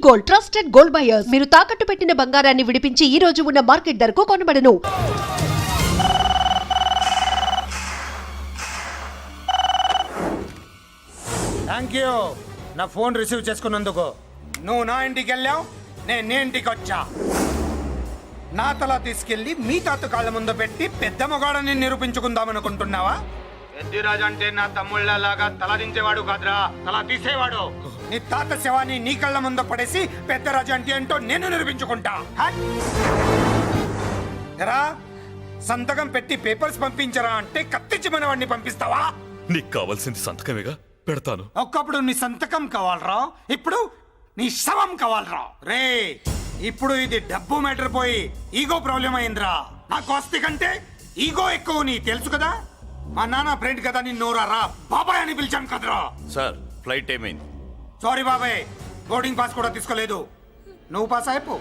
Gold, trusted gold buyers. మీరు తాకట్టు పెట్టిన బంగారాన్ని విడిపించి ఈ రోజు ఉన్న మార్కెట్ ధరకు కొనబడను. థ్యాంక్ యూ నా ఫోన్ రిసీవ్ చేసుకున్నందుకు. నువ్వు నా ఇంటికి వెళ్ళావు, నేను నీ ఇంటికి వచ్చా. నా తల తీసుకెళ్లి మీ తాత కాళ్ళ ముందు పెట్టి పెద్ద మొగాడని నిరూపించుకుందామనుకుంటున్నావా? పెద్దిరాజు అంటే నా తమ్ముళ్ళలాగా తల దించేవాడు కాదురా, తల తీసేవాడు. నీ తాత శవాన్ని నీ కళ్ళ ముందు పడేసి పెద్దరాజు అంటే ఏంటో నేను నిరూపించుకుంటా. ఎరా సంతకం పెట్టి పేపర్స్ పంపించరా అంటే కత్తిచ్చి మన వాడిని పంపిస్తావా? నీకు కావాల్సింది సంతకమేగా, పెడతాను. ఒక్కప్పుడు నీ సంతకం కావాలరా, ఇప్పుడు నీ శవం కావాలరా. రే ఇప్పుడు ఇది డబ్బు మ్యాటర్ పోయి ఈగో ప్రాబ్లం అయిందిరా. నాకు ఆస్తి కంటే ఈగో ఎక్కువ, నీ తెలుసు కదా. మా నాన్న ఫ్రెండ్ కదా, నిన్నోరా బాబాయ్ అని పిలిచాను కదరా. సార్ ఫ్లైట్ ఏమైంది? సారీ బాబాయ్, బోర్డింగ్ పాస్ కూడా తీసుకోలేదు. నువ్వు పాస్ అయిపో.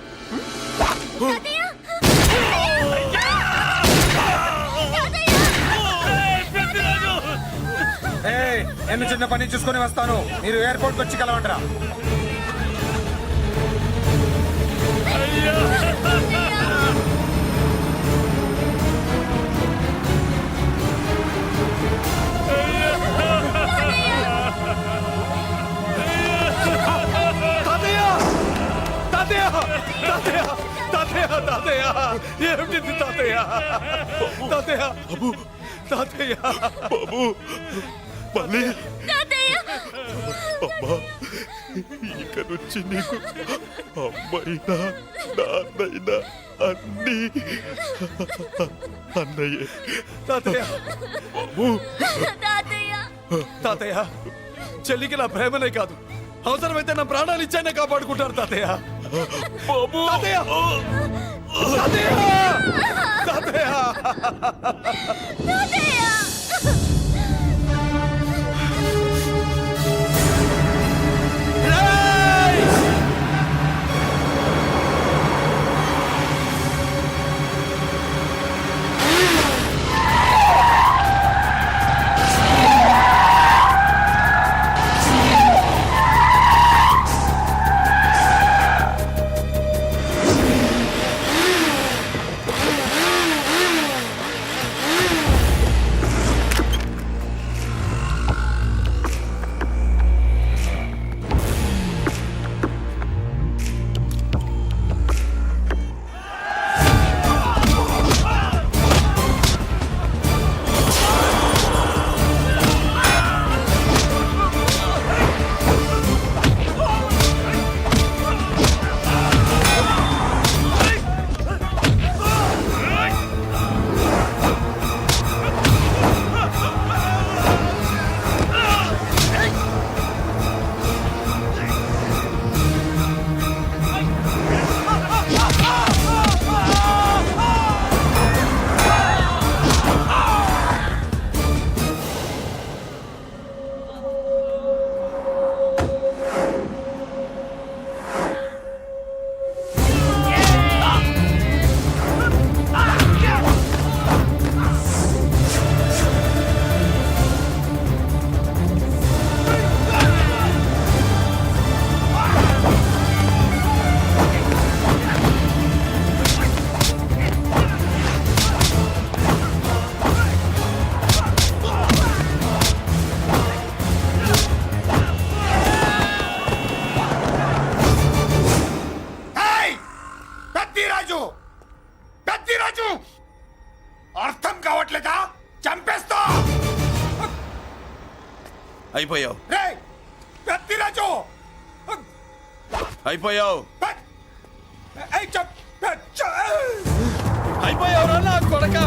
ఎన్ని చిన్న పని చూసుకొని వస్తాను, మీరు ఎయిర్పోర్ట్కి వచ్చి కలవండిరా. ఏమిటి తాతయ్య? తాతయ్య బాబు, తాతయ్య బాబు, మళ్ళీ అమ్మా, ఇక నుంచి నీకు అమ్మైనా నాన్నైనా అన్నీ అన్నయ్యే. తాతయ్య బాబు, తాతయ్య చెల్లికి నా ప్రేమనే కాదు, అవసరమైతే నా ప్రాణాలు ఇచ్చానే కాపాడుకుంటారు తాతయ్య. బాబు, తాతయ్య తాతయ్య తాతయ్య అర్థం కావట్లేదా? చంపేస్తా. అయిపోయావు, పెద్దిరాజు అయిపోయావు, అయిపోయావురా నా కొడక.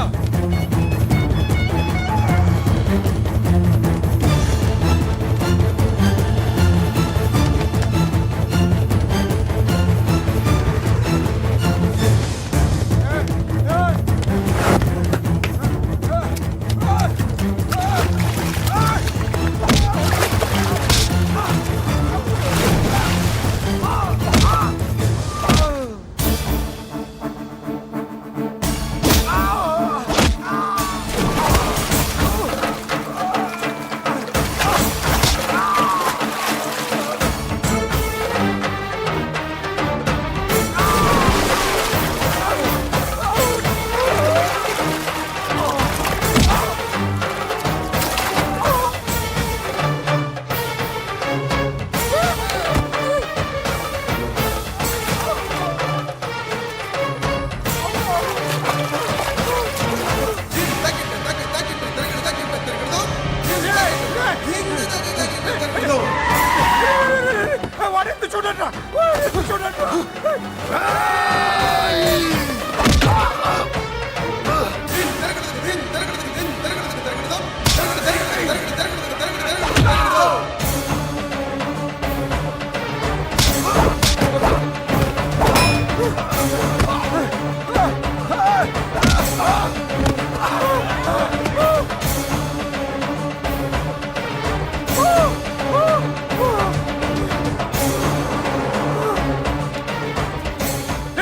చూడండి రా.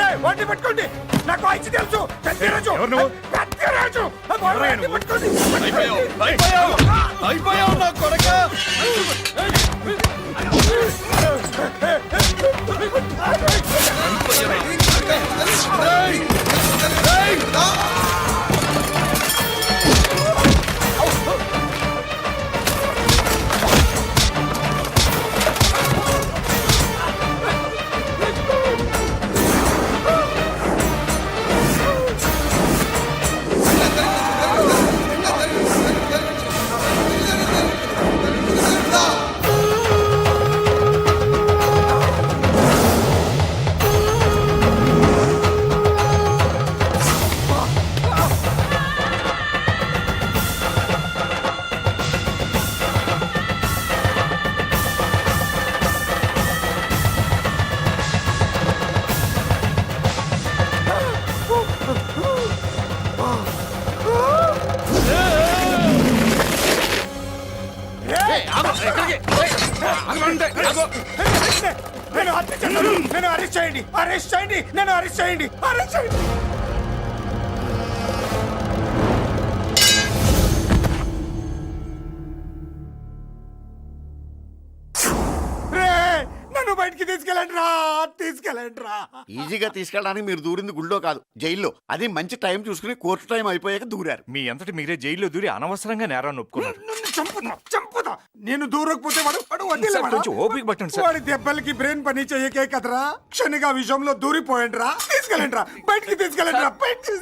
ఏయ్, వాడిని పట్టుకోండి. నాకు వాయిస్ తెలుసు. పెద్దిరాజు. ఎవరు నువ్వు? పెద్దిరాజు. వాడిని పట్టుకోండి. అయిపోయావు నా కొడక. నేను హత్య చేశాను. నేను అరెస్ట్ చేయండి. అరెస్ట్ చేయండి. నేను అరెస్ట్ చేయండి. అరెస్ట్ చేయండి. నన్ను బయటికి తీసుకెళ్ళండి రా. తీసుకెళ్ళండి రా. ఈజీగా తీసుకెళ్ళడానికి మీరు దూరింది గుళ్ళో కాదు, జైల్లో. అది మంచి టైం చూసుకుని కోర్టు టైం అయిపోయాక దూరారు. మీ అంతటి మీరే జైల్లో దూరి అనవసరంగా నేరాన్ని ఒప్పుకున్నారు. నన్ను చంపుతా. నేను దూరకపోతే వాడు వదిలేవాడా? కొంచెం ఓపిక పట్టండి సార్. వాడి దెబ్బలకి బ్రెయిన్ పని చెయ్యకే కదరా. క్షణిగా విషయంలో దూరిపోయండి రా. తీసుకెళ్ళండి రా. బయటికి తీసుకెళ్ళండి రా.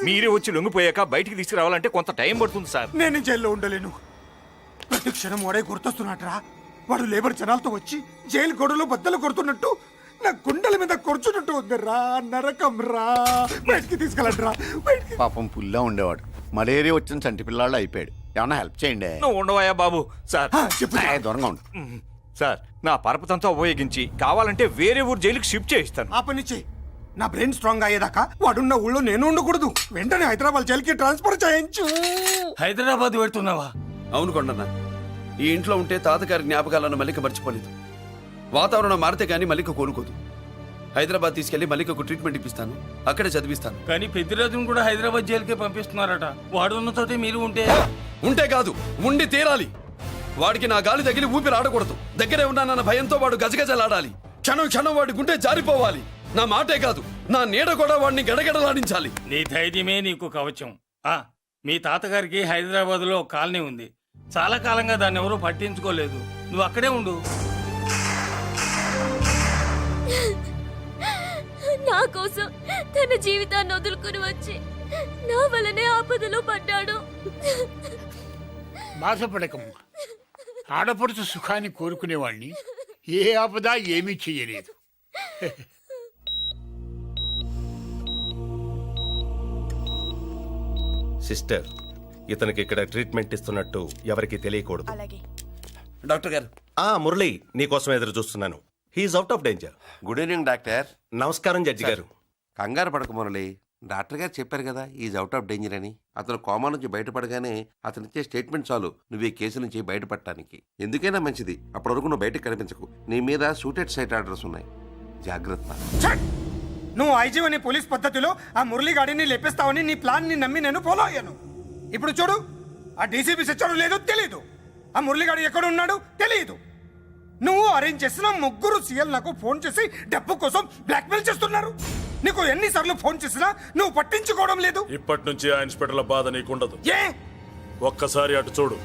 మీరే వచ్చి లొంగిపోయాక బయటికి తీసుకురావాలంటే కొంత టైం పడుతుంది సార్. నేను జైల్లో ఉండలేను. ప్రతి క్షణం వాడే గుర్తొస్తున్నట్రా. వాడు లేబర్ జనాలతో వచ్చి జైలు గొడవలో బద్దలు కొడుతున్నట్టు నా గుండెల మీద కొడుచున్నట్టు ఉందిరా. నరకం రా. బయటికి తీసుకెళ్ళండి రా. బయటికి. పాపం పుల్లా ఉండేవాడు. మలేరియా వచ్చిన చంటి పిల్లాళ్ళు అయిపోయాడు. ఏమన్నా హెల్ప్ చేయండి. నువ్వు ఉండవయ్యా బాబు. సార్ చెప్పు. దూరంగా ఉండు. సార్ నా పరపతంతో ఉపయోగించి కావాలంటే వేరే ఊరు జైలుకి షిఫ్ట్ చేయిస్తాను. ఆ పని చెయ్యి. నా బ్రెయిన్ స్ట్రాంగ్ అయ్యేదాకా వాడున్న ఊళ్ళో నేను ఉండకూడదు. వెంటనే హైదరాబాద్ జైలుకి ట్రాన్స్ఫర్ చేయించు. హైదరాబాద్ పెడుతున్నావా? అవును కొండన్న, ఈ ఇంట్లో ఉంటే తాతగారి జ్ఞాపకాలను మల్లిక మర్చిపోలేదు. వాతావరణం మారితే గానీ మల్లిక కోలుకోదు. హైదరాబాద్ తీసుకెళ్లి మల్లికకు ట్రీట్మెంట్ ఇప్పిస్తాను, అక్కడే చదివిస్తాను. కానీ పెద్దిరాజును కూడా హైదరాబాద్ జైలుకే పంపిస్తున్నారట. వాడు ఉన్న తోటే మీరు ఉంటే కాదు, ఉండి తీరాలి. వాడికి నా గాలి తగిలి ఊపిరి ఆడకూడదు. దగ్గరే ఉన్నానన్న భయంతో వాడు గజగజలాడాలి. క్షణం క్షణం వాడి గుండె జారిపోవాలి. నా మాటే కాదు, నా నీడ కూడా వాడిని గడగడలాడించాలి. నీ ధైర్యమే నీకు కవచం. మీ తాతగారికి హైదరాబాద్ లో కాలనీ ఉంది. చాలా కాలంగా దాన్ని ఎవరూ పట్టించుకోలేదు. నువ్వు అక్కడే ఉండు. నా కోసం తన జీవితాన్ని వదులుకుని వచ్చి నా వల్లనే ఆపదలో పడ్డాడు. బాధపడకమ్మా. ఆడపడుచు సుఖాన్ని కోరుకునేవాణ్ణి ఏ ఆపద ఏమీ చెయ్యలేదు. సిస్టర్, ఇతనికి ఇక్కడ ట్రీట్మెంట్ ఇస్తున్నట్టు ఎవరికి తెలియకూడదు. డాక్టర్ గారు. మురళి, నీకోసం ఎదురు చూస్తున్నాను. He is out of danger. Good evening doctor. నమస్కారం జడ్జి గారు. కంగారు పడక మురళి. డాక్టర్ గారు చెప్పారు కదా ఈజ్ అవుట్ ఆఫ్ డేంజర్ అని. అతను కోమా నుంచి బయటపడగానే అతను ఇచ్చే స్టేట్మెంట్ చాలు నువ్వు ఈ కేసు నుంచి బయటపడటానికి. ఎందుకైనా మంచిది, అప్పటి వరకు నువ్వు బయటకు కనిపించకు. నీ మీద షూటెడ్ సైట్ ఆర్డర్స్ ఉన్నాయి, జాగ్రత్త. నువ్వు ఐజీ అని పోలీస్ పద్ధతిలో ఆ మురళీగాడిని లేపేస్తావని నీ ప్లాన్ ని నమ్మి నేను ఫాలో అయ్యాను. ఇప్పుడు చూడు, ఆ డీసీపీ సచ్చాడు లేదో తెలియదు, ఆ మురళీగాడు ఎక్కడ ఉన్నాడు తెలియదు. నువ్వు అరేంజ్ చేసిన ముగ్గురు సీఎల్ నాకు ఫోన్ చేసి డబ్బు కోసం బ్లాక్మెయిల్ చేస్తున్నారు. నీకు ఎన్నిసార్లు ఫోన్ చేసినా నువ్వు పట్టించుకోవడం లేదు. ఇప్పటి నుంచి ఆ ఇన్స్పెక్టర్ల బాధ నీకుండదు. ఏ ఒక్కసారి అటు చూడు.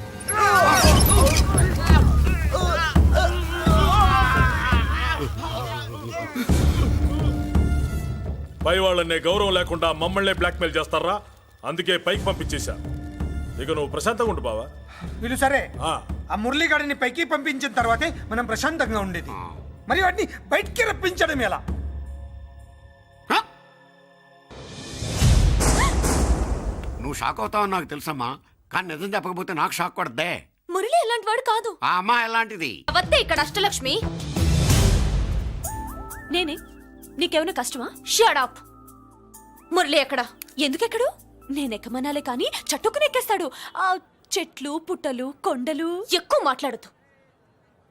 పై వాళ్ళనే గౌరవం లేకుండా మమ్మల్నే బ్లాక్మెయిల్ చేస్తారా? అందుకే పైకి పంపించేశా. ఇక నువ్వు ప్రశాంతంగా ఉండు బావా. వీళ్ళు సరే, ఆ మురళీగాడిని పైకి పంపించిన తర్వాతే మనం ప్రశాంతంగా ఉండేది. మరి వాటిని బయటికి రప్పించడం ఎలా? నువ్వు షాక్ అవుతావని నాకు తెలుసమ్మా, కానీ నిజం చెప్పకపోతే నాకు షాక్ కొడద్దే. మురళి ఎలాంటి వాడు కాదు. ఆ అమ్మ ఎలాంటిది? అవత్తే ఇక్కడ అష్టలక్ష్మి. నేనే నీకేమైనా కష్టమా? Shut up. మురళి ఎక్కడ? ఎందుకెక్కడు? నేనెక్కమనాలే కానీ చట్టుకుని ఎక్కేస్తాడు. ఆ చెట్లు పుట్టలు కొండలు. ఎక్కువ మాట్లాడదు.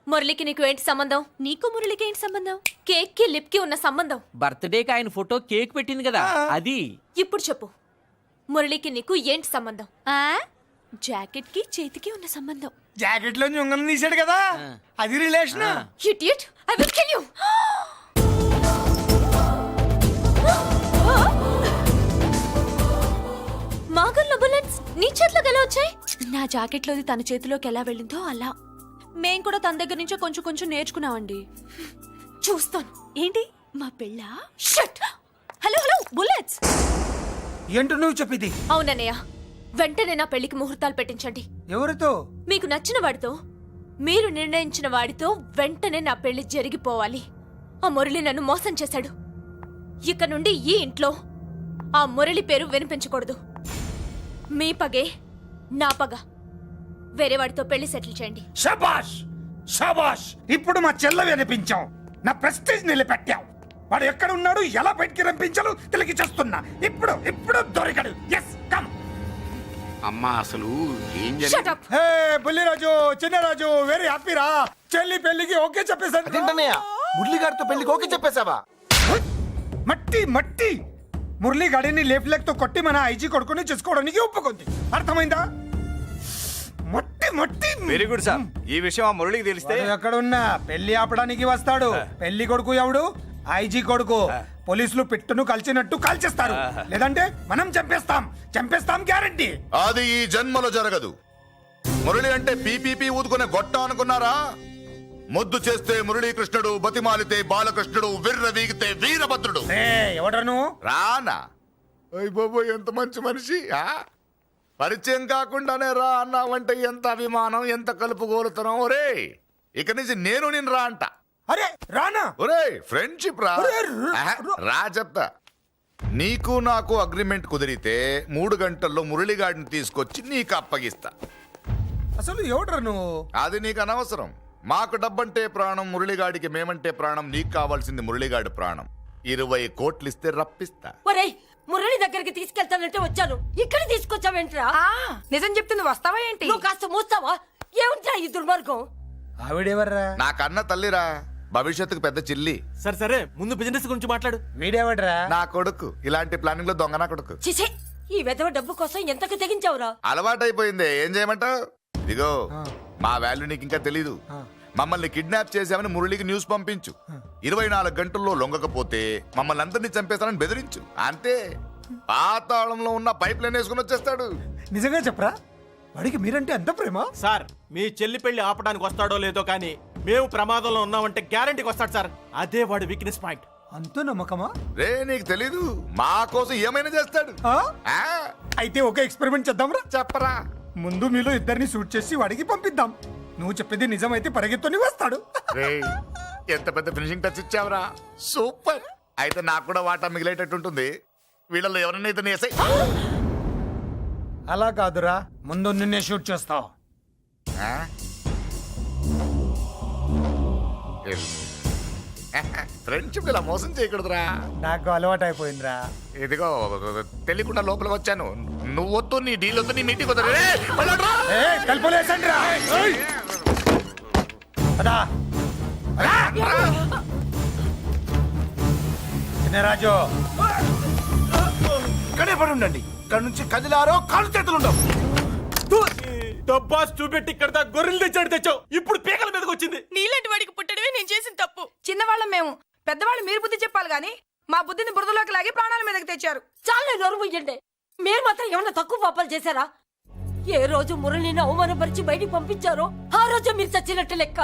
మురళికి నీకు ఏంటి సంబంధం? నీకు మురళికి ఏంటి సంబంధం? కేక్ కి లిప్ కి ఉన్న సంబంధం. బర్త్డేకి ఆయన ఫోటో కేక్ పెట్టింది కదా అది. ఇప్పుడు చెప్పు, మురళికి నీకు ఏంటి సంబంధం? జాకెట్ కి చేతికి ఉన్న సంబంధం. జాకెట్ లో ఉంగరం తీసాడు కదా, అది relation. Idiot, I will kill you. మాగల్లో బుల్లెట్స్ నీ చేతిలోకి ఎలా వచ్చాయి? నా జాకెట్ లోది తన చేతిలోకి ఎలా వెళ్ళిందో అలా. మేం కూడా తన దగ్గర నుంచే కొంచెం కొంచెం నేర్చుకున్నామండి. చూస్తాను. ఏంటి మా పెళ్ళ? షట్. Hello hello bullets. ఏంటో నువ్వు చెప్పింది? అవునన్నయ్య, వెంటనే నా పెళ్లికి ముహూర్తాలు పెట్టించండి. ఎవరితో? మీకు నచ్చిన వాడితో, మీరు నిర్ణయించిన వాడితో వెంటనే నా పెళ్లి జరిగిపోవాలి. ఆ మురళి నన్ను మోసం చేశాడు. ఇక నుండి ఈ ఇంట్లో ఆ మురళి పేరు వినిపించకూడదు. మీ పగే నా పగ. వేరే వాడితో పెళ్లి సెటిల్ చేయండి. శబాష్ శబాష్, ఇప్పుడు మా చెల్ల వినిపించావు, నా ప్రెస్టేజ్ నిలబెట్టావు. వాడు ఎక్కడ ఉన్నాడు, ఎలా బయటికి రంపించాలో తెలికి చేస్తున్నా. ఇప్పుడు ఇప్పుడు దొరికాడు. Yes come. అమ్మా అసలు ఏం Shut జరిగింది? up. Hey Bulliraju, Chinnaraju, very happy రా. చెల్లి పెళ్లికి ఓకే చెప్పేశాను. మురళి గారితో పెళ్లికి ఓకే చెప్పేశావా? మట్టి మట్టి. మురళి గాడిని లేఫ్ లెగ్ తో కొట్టి మన ఐజీ కొడుకుని చేసుకోవడానికి ఒప్పుకుంది. అర్థమైందా? మట్టి మట్టి. Very good sir. ఈ విషయం ఆ మురళికి తెలిస్తే వాడు ఎక్కడున్నా పెళ్లి ఆపడానికి వస్తాడు. పెళ్లి కొడుకు ఎవడు? ఐజీ కొడుకు. పోలీసులు పిట్టును కలిచినట్టు కాల్చేస్తారు, లేదంటే మనం చంపేస్తాం. చంపేస్తాం గ్యారంటీ. అది ఈ జన్మలో జరగదు. మురళి అంటే పీపీపీ ఊదుకునే గొట్ట అనుకున్నారా? ముద్దు చేస్తే మురళీకృష్ణుడు, బతిమాలితే బాలకృష్ణుడు, విర్ర వీగితే వీరభద్రుడు. ఎవడను? రానా? అయ్య బాబోయ్, ఎంత మంచి మనిషి. పరిచయం కాకుండానే రా అన్నావంటే ఎంత అభిమానం, ఎంత కలుపుగోలుతనం. ఒరే, ఇక నుంచి నేను రా అంట. అరే రానా? ఒరే, ఫ్రెండ్షిప్ రా. రా చెప్తా. నీకు నాకు అగ్రిమెంట్ కుదిరితే 3 గంటల్లో మురళిగాడిని తీసుకొచ్చి నీకు అప్పగిస్తా. అసలు ఎవడరా నువ్వు? అది నీకు అనవసరం. మాకు డబ్బంటే ప్రాణం, మురళిగాడికి మేమంటే ప్రాణం. నీకు కావాల్సింది మురళిగాడి ప్రాణం. 20 కోట్లు ఇస్తే రప్పిస్తా. ఒరేయ్, మురళి దగ్గరికి తీసుకెళ్తానంటే వచ్చాను, ఇక్కడ తీసుకొచ్చావేంట్రా? నిజం చెప్తే నువ్వు వస్తావా ఏంటి? నువ్వు కాస్త మూస్తావా? ఏమిట్రా ఈ దుర్మార్గం? ఆవిడెవర్రా? నా కన్న తల్లిరా, భవిష్యత్తుకు పెద్ద చిల్లి. సరే సరే, ముందు బిజినెస్ గురించి మాట్లాడు. వీడెవడ్రా? నా కొడుకు. ఇలాంటి ప్లానింగ్ లో దొంగ నా కొడుకు. చిసే, ఈ వెధవ డబ్బు కోసం ఎంతకు తెగించావురా? అలవాటైపోయింది, ఏం చేయమంటావు? ఇదిగో, మా వాల్యూ నీకు ఇంకా తెలీదు. మమ్మల్ని కిడ్నాప్ చేశామని మురళికి న్యూస్ పంపించు. 24 గంటల్లో లొంగకపోతే మమ్మల్ని అందరినీ చంపేస్తానని బెదిరించు. అంతే. పాతాళంలో ఉన్న పైప్ లైన్ వేసుకుని వచ్చేస్తాడు. నిజంగా చెప్పరా? వాడికి మీరంటే ఎంత ప్రేమ? సార్, మీ చెల్లి పెళ్లి ఆపడానికి వస్తాడో లేదో కానీ మేము ప్రమాదంలో ఉన్నామంటే గ్యారంటీకి వస్తాడు సార్. అదే వాడి వీక్నెస్ పాయింట్. అంత నమ్మకమా? రే, నీకు తెలీదు, మా కోసం ఏమైనా చేస్తాడు. అయితే ఒక ఎక్స్పెరిమెంట్ చేద్దాంరా. చెప్పరా. ముందు మీలో ఇద్దరిని షూట్ చేసి వాడికి పంపిద్దాం. నువ్వు చెప్పేది నిజమైతే పరిగెత్తుని వస్తాడు. ఎంత పెద్ద ఫినిషింగ్ టచ్ ఇచ్చావరా. సూపర్. అయితే నాకు కూడా వాటా మిగిలేటట్టు ఉంటుంది. వీళ్ళలో ఎవరైనా ఇతను వేసాయి. అలా కాదురా, ముందు నిన్నే షూట్ చేస్తావు. ఫ్రెండ్షిప్ ఇలా మోసం చేయకూడదురా. నాకు అలవాటు అయిపోయిందిరా. ఇదిగో, తెలియకుండా లోపలికి వచ్చాను. నువ్వు వద్దు, నీ డీల్ వద్దు, నీ మీటింగ్ వద్దు. కలుపులేసండిరా. చిన్నరాజు, ఇక్కడే పడి ఉండండి. ఇక్కడ నుంచి కదిలారో కాళ్ళు చేతులు ఉండవు. డబ్బాస్ చూపెట్టి ఇక్కడ గొర్రెలు తెచ్చావు. ఇప్పుడు పీకల మీదకి వచ్చింది. నీలాంటి వాడికి పుట్టడమే నేను చేసిన తప్పు. చిన్నవాళ్ళం మేము, పెద్దవాళ్ళు మీరు బుద్ధి చెప్పాలి గాని మా బుద్ధిని బురదలోకి లాగి ప్రాణాల మీదకి తెచ్చారు. చాలా నోరు ముయ్యండి. మీరు మాత్రం ఏమన్నా తక్కువ పాపాలు చేశారా? ఏ రోజు మురళిని అవమానపరిచి బయటికి పంపించారో ఆ రోజు మీరు చచ్చినట్టు లెక్క.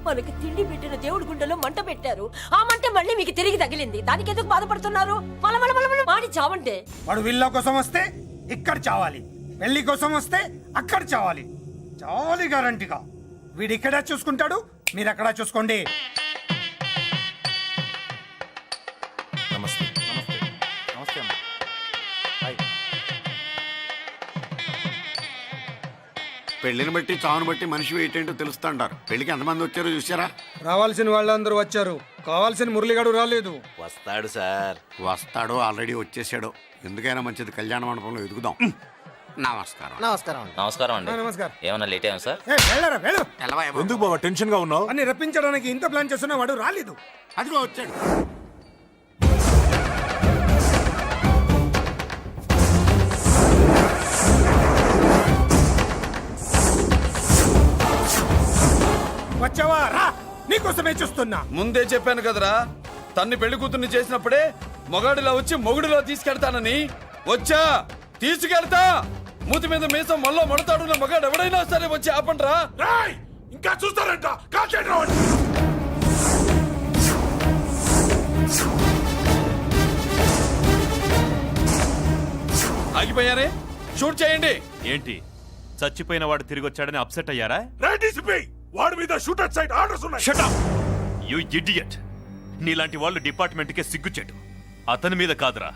మనకి తిండి పెట్టిన దేవుడి గుండెలో మంట పెట్టారు. ఆ మంట మళ్ళీ మీకు తిరిగి తగిలింది. దానికి ఎందుకు బాధపడుతున్నారు? మాడి చావంటే. వాడు విల్ల కోసం వస్తే ఇక్కడ చావాలి, పెళ్లి కోసం వస్తే అక్కడ చావాలి. చావాలి గ్యారంటీగా. వీడు ఇక్కడ చూసుకుంటాడు, మీరు అక్కడ చూసుకోండి. నమస్తే నమస్తే నమస్తే అమ్మా హాయ్. పెళ్లిని బట్టి చావును బట్టి మనిషి ఏంటంటో తెలుస్తుంటారు. పెళ్లికి ఎంతమంది వచ్చారో చూసారా? రావాల్సిన వాళ్ళందరూ వచ్చారు, కావాల్సిన మురళిగాడు రాలేదు. వస్తాడు సార్. వస్తాడో ఆల్రెడీ వచ్చేసాడో. ఎందుకైనా మంచిది కళ్యాణ మండపంలో ఎదుగుదాం. నమస్కారం. నమస్కారం. నమస్కారం అండి. నమస్కారం. ఏమన్నా లేట్ అయ్యాం సార్? వెళ్ళరా వెళ్ళు. ఎందుకు బాబా టెన్షన్ గా ఉన్నావు? అని రప్పించడానికి ఇంత ప్లాన్ చేస్తున్నా వాడు రాలేదు. అదిగో వచ్చాడు. వచ్చావా? రా, నీకోసమే చూస్తున్నా. ముందే చెప్పాను కదరా, తన్ని పెళ్లి కూతుర్ని చేసినప్పుడే మొగాడిలా వచ్చి మొగుడిలో తీసుకెళ్తానని. వచ్చా, తీసుకెళ్తా. మూతి మీద మీసం మళ్ళీ మడతాడున్న మగాడు ఎవడైనా సరే వచ్చి ఆపండ్రా. ఇంకా చూస్తారంట. ఆగిపోయారే, షూట్ చేయండి. ఏంటి చచ్చిపోయిన వాడు తిరిగి వచ్చాడని అప్సెట్ అయ్యారా? వాడి మీద షూటర్ సైడ్ ఆర్డర్స్ ఉన్నాయి. Shut up you idiot. నీలాంటి వాళ్ళు డిపార్ట్మెంట్ కే సిగ్గుచెట్టు. అతని మీద కాదురా,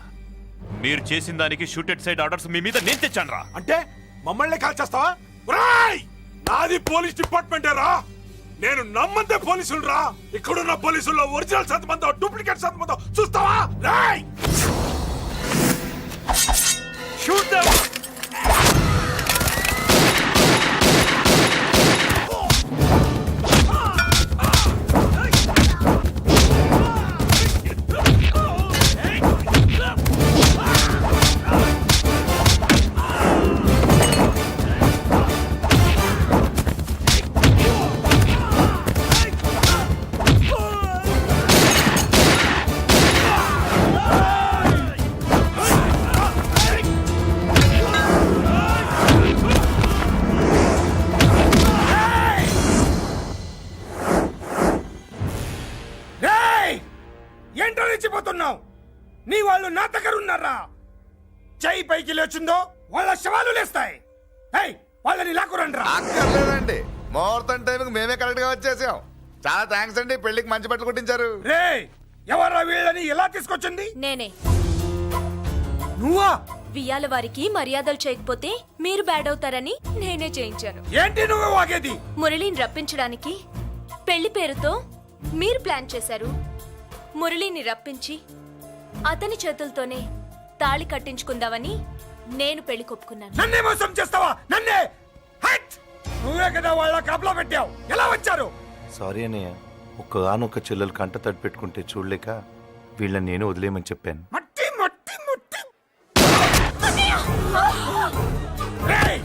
మీరు చేసిన దానికి షూటెడ్ సైడ్ ఆర్డర్స్ మీ మీద నేను తెచ్చానురా. అంటే మమ్మల్ని కాల్ చేస్తావా? రాయ్, నాది పోలీస్ డిపార్ట్మెంటే రా. నేను నమ్మంతే పోలీసులు రా. ఇక్కడున్న పోలీసుల్లో ఒరిజినల్ సత్మంతో డూప్లికేట్ సత్మంతో చూస్తావా? Roy, shoot them. ఏంటో రెచ్చిపోతున్నావు? నీ వాళ్ళు నా దగ్గర ఉన్నారా? చెయ్యి పైకి లేచిందో వాళ్ళ శవాలు లేస్తాయి. వాళ్ళని లాక్కురండి రా. అక్కర్లేదండి, ముహూర్తం టైంకి మేమే కరెక్ట్ గా వచ్చేసాం. చాలా థ్యాంక్స్ అండి, పెళ్లికి మంచి బట్టలు కుట్టించారు. రే, ఎవరా వీళ్ళని ఎలా తీసుకొచ్చింది? నేనే. నువ్వా? వియ్యాల వారికి మర్యాదలు చేయకపోతే మీరు బ్యాడ్ అవుతారని నేనే చేయించాను. ఏంటి నువ్వు వాగేది? మురళిని రప్పించడానికి పెళ్లి పేరుతో మీరు ప్లాన్ చేశారు. మురళిని రప్పించి అతని చేతులతోనే తాళి కట్టించుకుందామని నేను పెళ్లి కొప్పుకున్నాను. నన్నే మోసం చేస్తావా? నన్నే? హట్! నువ్వే కదా వాళ్ళ కాపలా పెట్టావు. ఎలా వచ్చారు? సారీ అన్నయ్య, ఒక్కగానొక్క చెల్లెలు కంట తడి పెట్టుకుంటే చూడలేక వీళ్ళని నేను వదిలేయమని చెప్పాను. మట్టి మట్టి మట్టి రేయ్,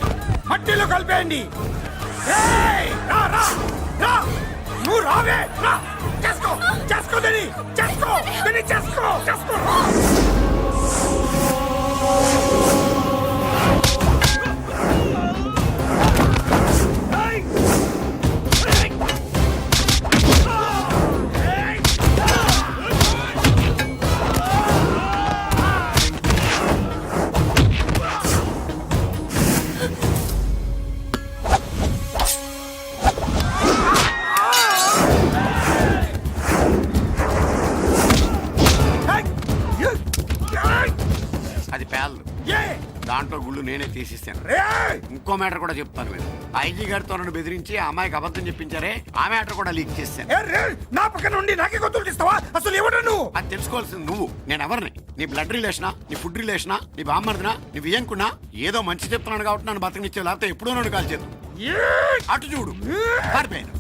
మట్టిలో కలిపేయండి. రేయ్, రా రా రా, నువ్వు రావే. రా, చేసుకో చేసుకో దీని, చేసుకో దీని, చేసుకో చేసుకో. అది పేర్లు. దాంట్లో గుళ్ళు నేనే తీసిస్తాను. ఇంకో మ్యాటర్ కూడా చెప్తాను. మీరు ఐజీ గారితో నన్ను బెదిరించి ఆ అమ్మాయికి అబద్ధం చెప్పించారే, ఆ మ్యాటర్ కూడా లీక్ చేస్తాను. నా పక్కన ఉండి నాకే గొంతులు తీస్తావా? అసలు ఎవరు నువ్వు? అది తెలుసుకోవాల్సింది నువ్వు. నేను ఎవరిని? నీ బ్లడ్ రిలేషనా, నీ ఫుడ్ రిలేషనా, నీ బామ్మర్దినా, నీ వియంకున్నా? ఏదో మంచి చెప్తున్నాను కాబట్టి నన్ను బతకనిచ్చే, లేకపోతే ఎప్పుడో నన్ను కాల్ చేద్దాం. అటు చూడు, పారిపోయాను.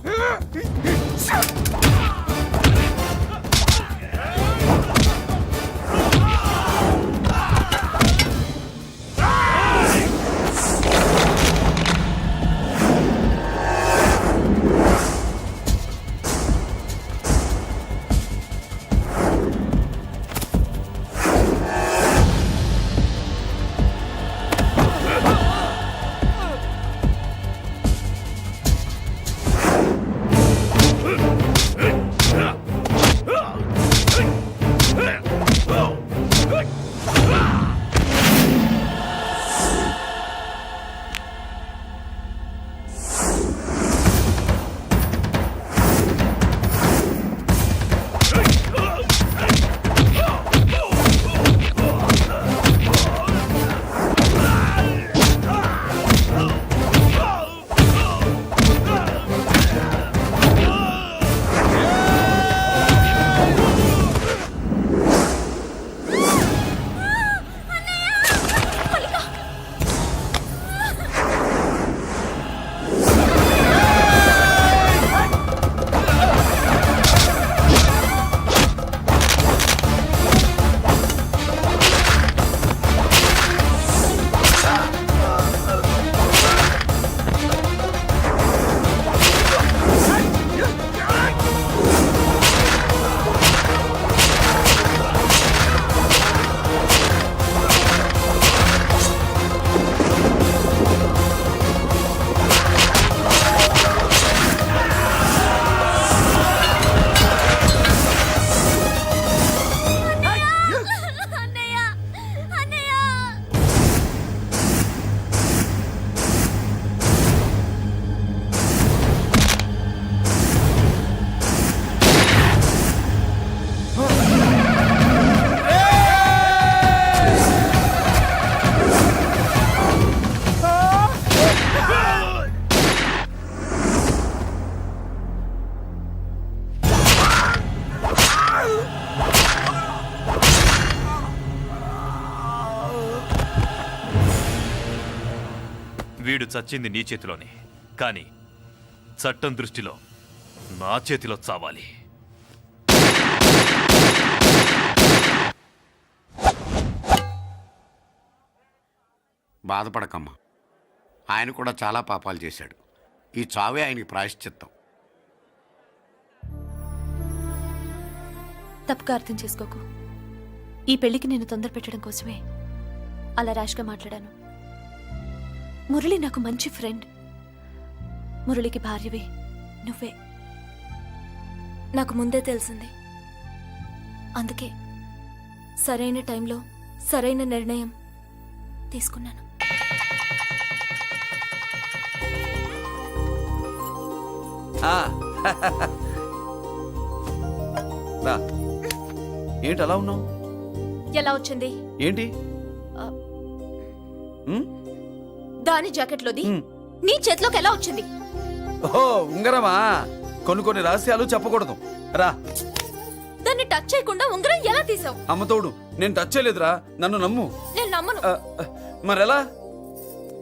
వీడు చచ్చింది నీ చేతిలోనే, కానీ చట్టం దృష్టిలో నా చేతిలో చావాలి. బాధపడకమ్మా, ఆయన కూడా చాలా పాపాలు చేశాడు. ఈ చావే ఆయనకి ప్రాయశ్చిత్తం. తప్పుగా అర్థం చేసుకోకు. ఈ పెళ్లికి నేను తొందర పెట్టడం కోసమే అలా ర్యాష్గా మాట్లాడాను. మురళి నాకు మంచి ఫ్రెండ్. మురళికి భార్యవి నువ్వే. నాకు ముందే తెలిసింది. అందుకే సరైన టైంలో సరైన నిర్ణయం తీసుకున్నాను. రా. ఏంటి అలా ఉన్నావు? ఎలా వచ్చింది? ఏంటి? దాని జాకెట్లోది నీ చేతిలోకి ఎలా వచ్చింది? ఓహో, ఉంగరమా? కొన్ని రహస్యాలు చెప్పకూడదు. రా. దాన్ని టచ్ చేయకుండా ఉంగరం ఎలా తీసావు? అమ్మతోడు, నేను టచ్ చేయలేదురా, నన్ను నమ్ము. నేను నమ్మను. మరెలా?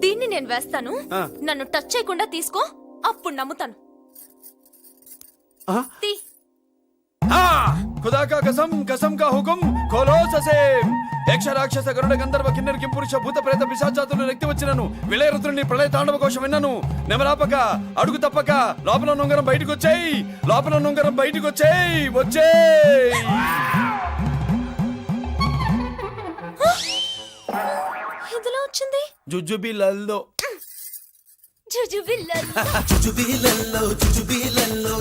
దీన్ని నేను వేస్తాను, నన్ను టచ్ చేయకుండా తీసుకో, అప్పుడు నమ్ముతాను. తీ. ఖుదా కా కసం, కసం కా హుకుం, ఖోలో ససేం. యక్ష రాక్షస గరుడ గంధర్వ కిన్నెర కింపురుష భూత ప్రేత పిశాచాతులు రక్తి వచ్చినను విలయరుద్రుని ప్రళయ తాండవ కోశం విన్నను. నెమరాపక, అడుగు తప్పక, లోపల నుంగరం బయటకు వచ్చేయి, లోపల నుంగరం బయటకు వచ్చేయి, వచ్చేయి. ఇదిలా వచ్చింది? జుజుబిలల్లో. జుజుబిల్లల్లో.